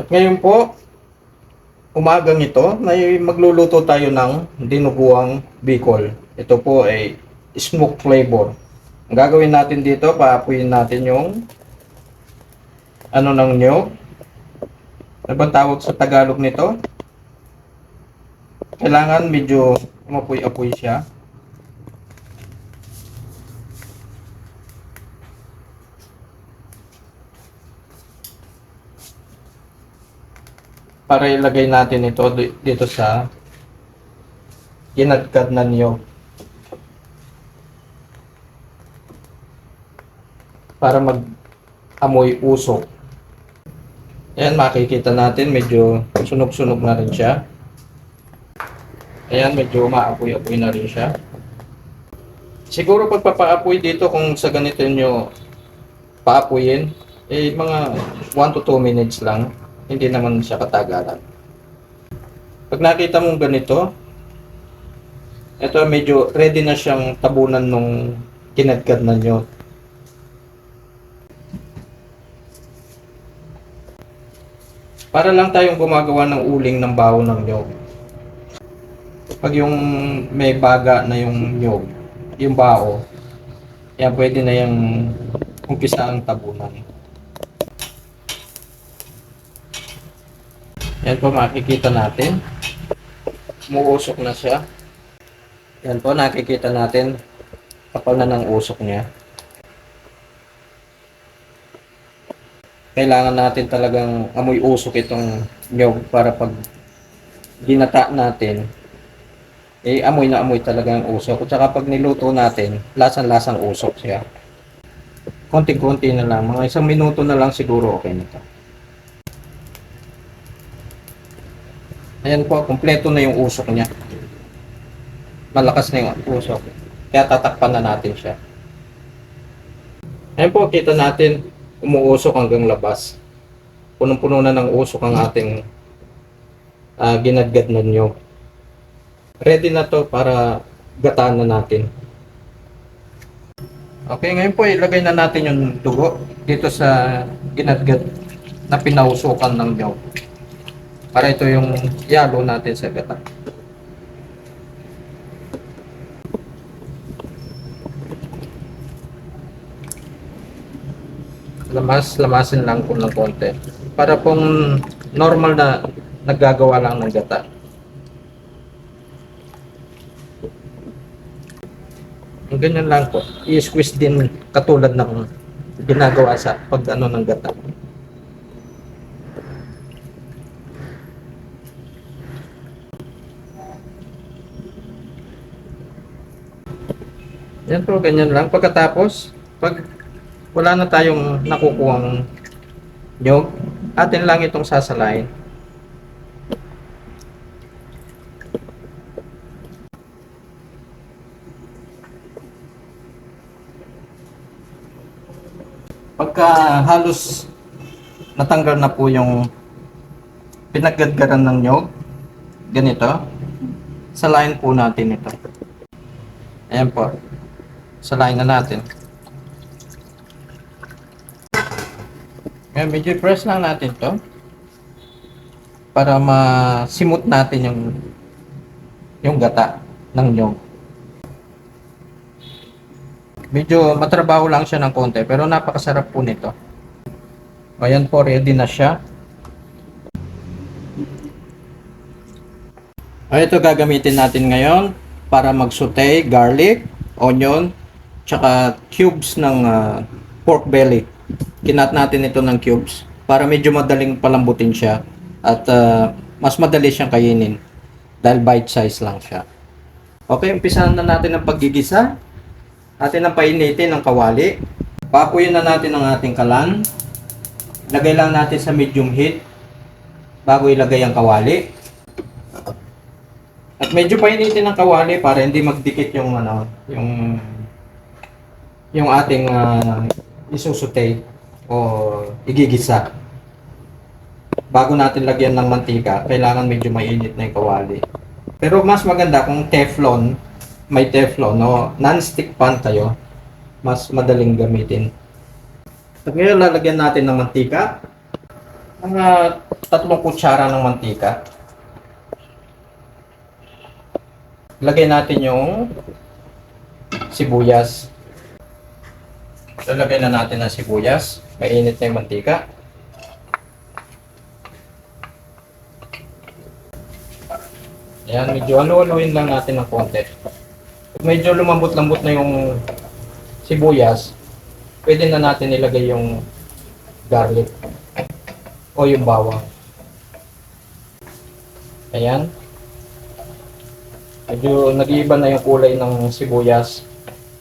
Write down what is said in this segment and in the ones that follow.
At ngayon po, umagang ito, may magluluto tayo ng dinuguang Bicol. Ito po ay smoke flavor. Ang gagawin natin dito, paapuyin natin yung ano ng niyog. Ano bang tawag sa Tagalog nito? Kailangan medyo umapoy-apoy siya. Para ilagay natin ito dito sa ginadkad na niyog. Para mag-amoy usok. Ayan, makikita natin medyo sunog-sunog na rin siya. Ayan, medyo maapoy-apoy na rin siya. Siguro pagpapaapoy dito kung sa ganito nyo paapuyin, eh mga 1 to 2 minutes lang. Hindi naman siya katagalan. Pag nakita mong ganito, ito medyo ready na siyang tabunan nung kinadkad na nyo. Para lang tayong gumagawa ng uling ng baho ng nyog. Pag yung may baga na yung nyog, yung baho, yan pwede na yung umpisa ang tabunan. Yan po makikita natin. Umuusok na siya. Yan po nakikita natin kapal na ng usok niya. Kailangan natin talagang amoy usok itong nyog para pag ginata natin, eh amoy na amoy talaga ang usok. At saka pag niluto natin, lasang-lasang usok siya. Konti-konti na lang, mga 1 minuto na lang siguro okay na ito. Ayan po, kumpleto na yung usok niya. Malakas na yung usok. Kaya tatakpan na natin siya. Ayan po, kita natin umuusok hanggang labas. Punong-puno na ng usok ang ating ginadgad na nyog. Ready na to para gataan na natin. Okay, ngayon po ilagay na natin yung dugo dito sa ginadgad na pinausukan ng nyog. Para ito yung yalo natin sa gata. Lamasin lang po ng konti. Para pong normal na naggagawa lang ng gata. Ang ganyan lang po. I-squeeze din katulad ng ginagawa sa pag ano ng gata. Yan po, ganyan lang. Pagkatapos, pag wala na tayong nakukuhang nyog, atin lang itong sasalain. Pagka halos natanggal na po yung pinaggadgaran ng nyog, ganito, salain po natin ito. Ayan po, salain na natin. Ngayon, medyo press lang natin to para masimot natin yung gata ng nyog. Medyo matrabaho lang siya ng konti pero napakasarap po nito. Ayan po, ready na siya. Ito gagamitin natin ngayon para mag-saute garlic, onion, tsaka cubes ng pork belly. Kinat natin ito ng cubes para medyo madaling palambutin siya at mas madali siyang kainin dahil bite size lang siya. Okay, umpisahan na natin ang paggigisa. Atin ang painitin ng kawali. Pakuyin na natin ang ating kalan. Lagay lang natin sa medium heat bago ilagay ang kawali. At medyo painitin ang kawali para hindi magdikit yung yung ating isusute o igigisa. Bago natin lagyan ng mantika, kailangan medyo mainit na yung kawali. Pero mas maganda kung Teflon, may Teflon o non-stick pan kayo, mas madaling gamitin. At ngayon lalagyan natin ng mantika. Mga 3 kutsara ng mantika. Lagay natin yung sibuyas. Lalagay na natin ang sibuyas. Mainit na yung mantika. Ayan, medyo halu-haluin lang natin ng konti. Pag medyo lumambot-lambot na yung sibuyas, pwede na natin ilagay yung garlic o yung bawang. Ayan. Medyo nag-iiba na yung kulay ng sibuyas.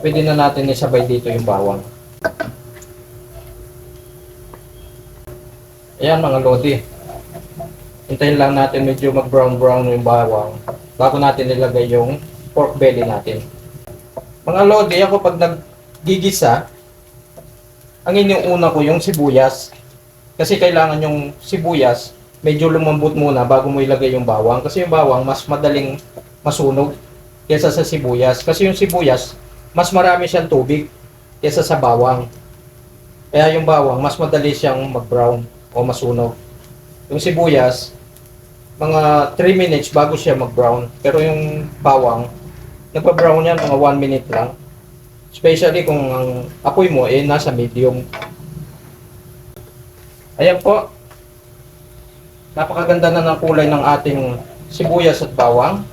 Pwede na natin isabay dito yung bawang. Ayan mga lodi. Hintayin lang natin medyo mag-brown-brown yung bawang bago natin ilagay yung pork belly natin. Mga lodi, ako pag naggigisa, ang inuuna ko yung sibuyas. Kasi kailangan yung sibuyas medyo lumambot muna bago mo ilagay yung bawang. Kasi yung bawang mas madaling masunog kaysa sa sibuyas. Kasi yung sibuyas, mas marami siyang tubig kaysa sa bawang. Kaya yung bawang, mas madali siyang mag-brown o masunog. Yung sibuyas, mga 3 minutes bago siya mag-brown. Pero yung bawang, nagpa-brown yan mga 1 minute lang. Especially kung ang apoy mo nasa medium. Ayan po. Napakaganda na ng kulay ng ating sibuyas at bawang.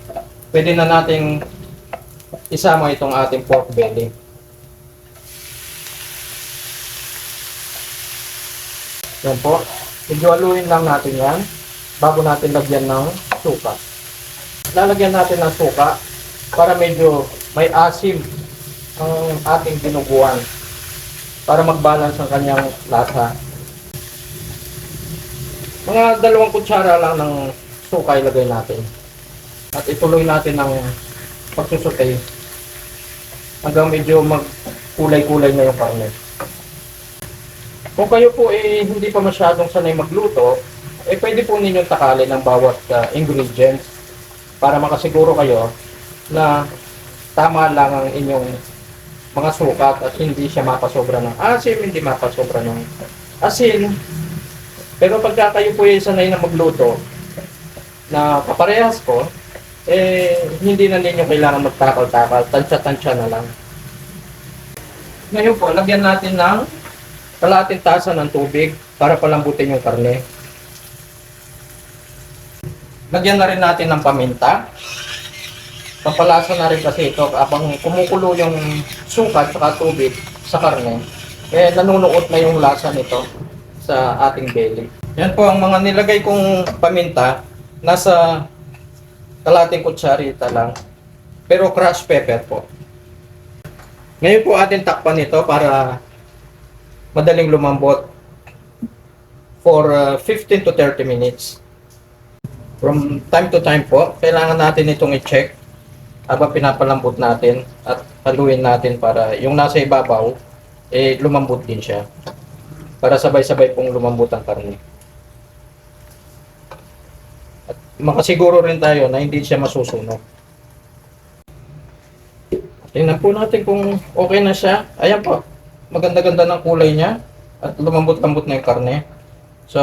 Pwede na nating isama itong ating pork belly. Yan po. Medyo haluin lang natin yan bago natin lagyan ng suka. Lalagyan natin ng suka para medyo may asim ang ating dinuguan para mag-balance ang kanyang lasa. Mga 2 kutsara lang ng suka ilagay natin. At ituloy natin ang pagsusutay hanggang medyo magkulay-kulay na yung karne. Kung kayo po hindi pa masyadong sanay magluto, pwede po ninyong takalin ang bawat ingredients para makasiguro kayo na tama lang ang inyong mga sukat at hindi siya mapasobra ng asim, hindi mapasobra ng asin. Pero pagka kayo po sanay na magluto na kaparehas po, hindi na ninyo kailangan magtakal-takal, tansya-tansya na lang. Ngayon po, lagyan natin ng kalahating tasa ng tubig para palambutin yung karne. Lagyan na rin natin ng paminta. Papalasa na rin kasi ito habang kumukulo yung suka at tubig sa karne. Nanunuot na yung lasa nito sa ating belly. Yan po ang mga nilagay kong paminta. Nasa kalahating kutsarita lang. Pero crushed pepper po. Ngayon po atin takpan ito para madaling lumambot for 15 to 30 minutes. From time to time po, kailangan natin itong i-check habang pinapalambot natin at haluin natin para yung nasa ibabaw lumambot din siya. Para sabay-sabay pong lumambot ang karne. At makasiguro rin tayo na hindi siya masusunog. Tingnan po natin kung okay na siya. Ayan po. Maganda-ganda ng kulay niya at lumambot-lambot na yung karne. So,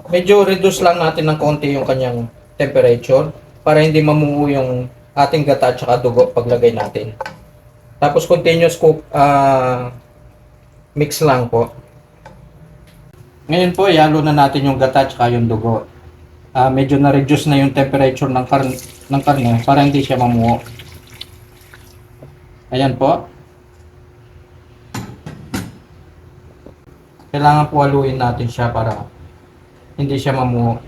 medyo reduce lang natin ng konti yung kanyang temperature para hindi mamuo yung ating gata at saka dugo paglagay natin. Tapos continuous cook, mix lang po. Ngayon po, ihalo na natin yung gata at saka yung dugo. Medyo na-reduce na yung temperature ng karne para hindi siya mamuo. Ayan po. Kailangan po haluin natin siya para hindi siya mamuo.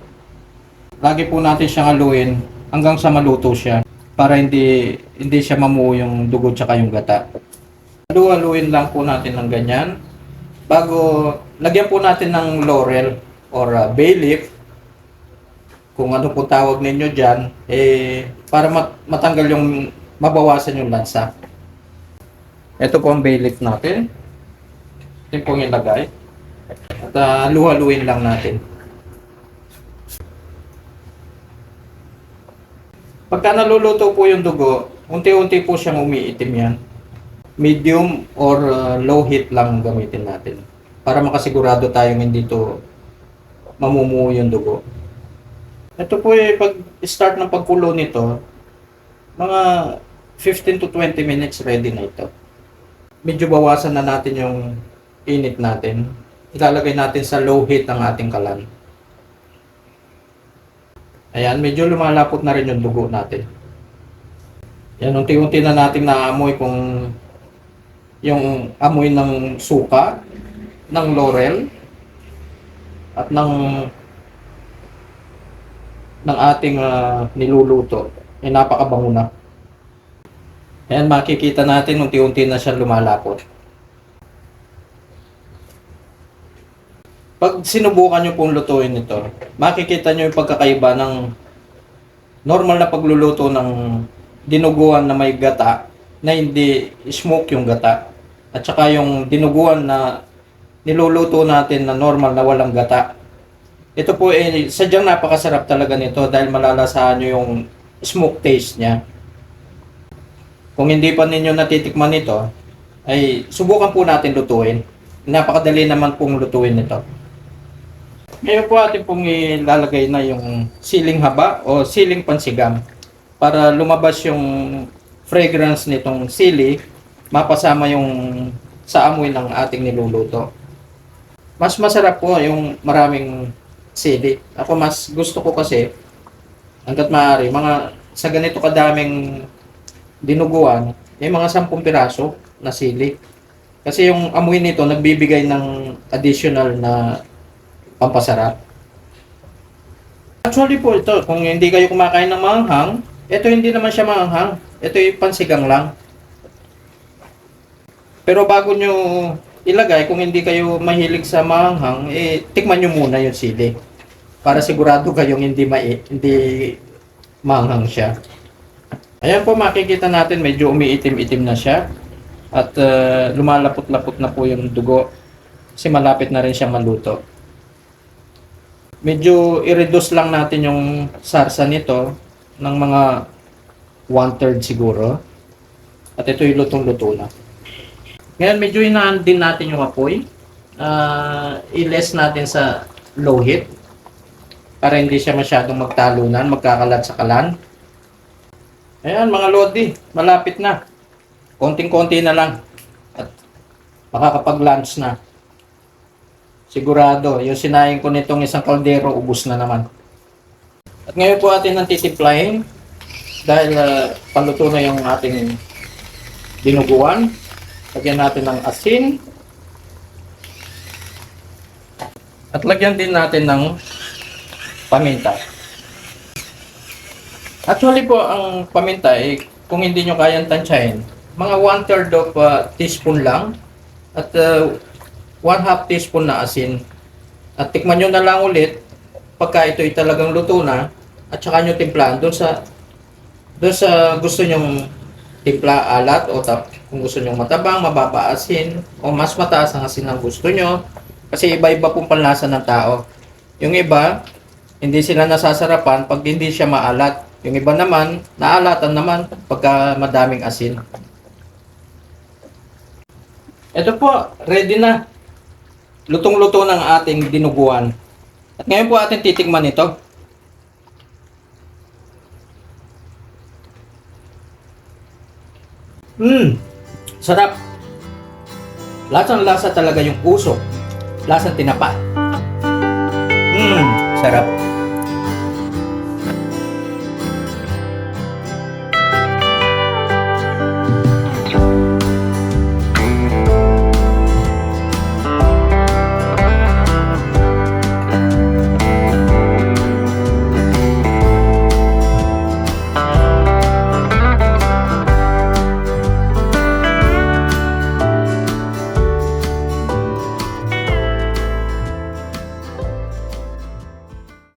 Lagi po natin siyang haluin hanggang sa maluto siya para hindi siya mamuo yung dugo tsaka yung gata. Haluin lang po natin ng ganyan. Bago, lagyan po natin ng laurel or bay leaf. Kung ano po tawag ninyo dyan, para matanggal yung, mabawasan yung lansa. Ito po ang bay leaf natin. Ito po yung ilagay. At haluin lang natin. Pagka naluluto po yung dugo, unti-unti po siyang umiitim yan. Medium or low heat lang gamitin natin. Para makasigurado tayong hindi to mamumuo yung dugo. Ito po pag start ng pagkulo nito, mga 15 to 20 minutes ready na ito. Medyo bawasan na natin yung init natin. Ilalagay natin sa low heat ang ating kalan. Ayan, medyo lumalapot na rin yung dugo natin. Yan, unti-unti na nating naamoy kung yung amoy ng suka, ng laurel, at ng ating niluluto. Napakabango na. Ayan, makikita natin unti-unti na siya lumalapot. Pag sinubukan nyo pong lutuin ito, makikita nyo yung pagkakaiba ng normal na pagluluto ng dinuguan na may gata, na hindi smoke yung gata, at saka yung dinuguan na niluluto natin na normal na walang gata. Ito po sadyang napakasarap talaga nito dahil malalasahan nyo yung smoke taste niya. Kung hindi pa ninyo natitikman ito, ay subukan po natin lutuin. Napakadali naman pong lutuin ito. Ngayon po atin pong ilalagay na yung siling haba o siling pansigam para lumabas yung fragrance nitong sili, mapasama yung sa amoy ng ating niluluto. Mas masarap po yung maraming sili. Ako mas gusto ko kasi hangga't maaari, sa ganito kadaming dinuguan, may mga 10 piraso na sili. Kasi yung amoy nito nagbibigay ng additional na pampasarap. Actually po ito, kung hindi kayo kumakain ng maanghang, ito hindi naman siya maanghang. Ito yung pansigang lang. Pero bago nyo ilagay, kung hindi kayo mahilig sa maanghang, tikman nyo muna yung sili. Para sigurado kayong hindi maanghang siya. Ayan po, makikita natin medyo umiitim-itim na siya. At lumalapot-lapot na po yung dugo. Kasi malapit na rin siya maluto. Medyo i-reduce lang natin yung sarsa nito ng mga 1/3 siguro. At ito yung lutong-luto na. Ngayon medyo hinaan din natin yung apoy. I-less natin sa low heat para hindi siya masyadong magtalunan, magkakalat sa kalan. Ayan mga lodi, malapit na. Konting-konti na lang. At makakapag-lunch na. Sigurado, yung sinaing ko nitong isang kaldero, ubos na naman. At ngayon po atin nang titimplahin dahil paluto na yung ating dinuguan. Lagyan natin ng asin. At lagyan din natin ng paminta. Actually po, ang paminta kung hindi nyo kayang tansyahin, mga 1/3 of teaspoon lang. At 1/2 teaspoon na asin. At tikman nyo na lang ulit pagka ito talagang luto na at saka nyo timplahan doon sa gusto nyong timpla alat o kung gusto nyong matabang, mababa asin o mas mataas ang asin ang gusto nyo kasi iba-iba pong panlasa ng tao. Yung iba hindi sila nasasarapan pag hindi siya maalat. Yung iba naman naalatan naman pagka madaming asin. Ito po, ready na. Lutong-luto ng ating dinuguan. At ngayon po ating titikman ito. Sarap. Lasang-lasa talaga yung puso. Lasang tinapa. Sarap.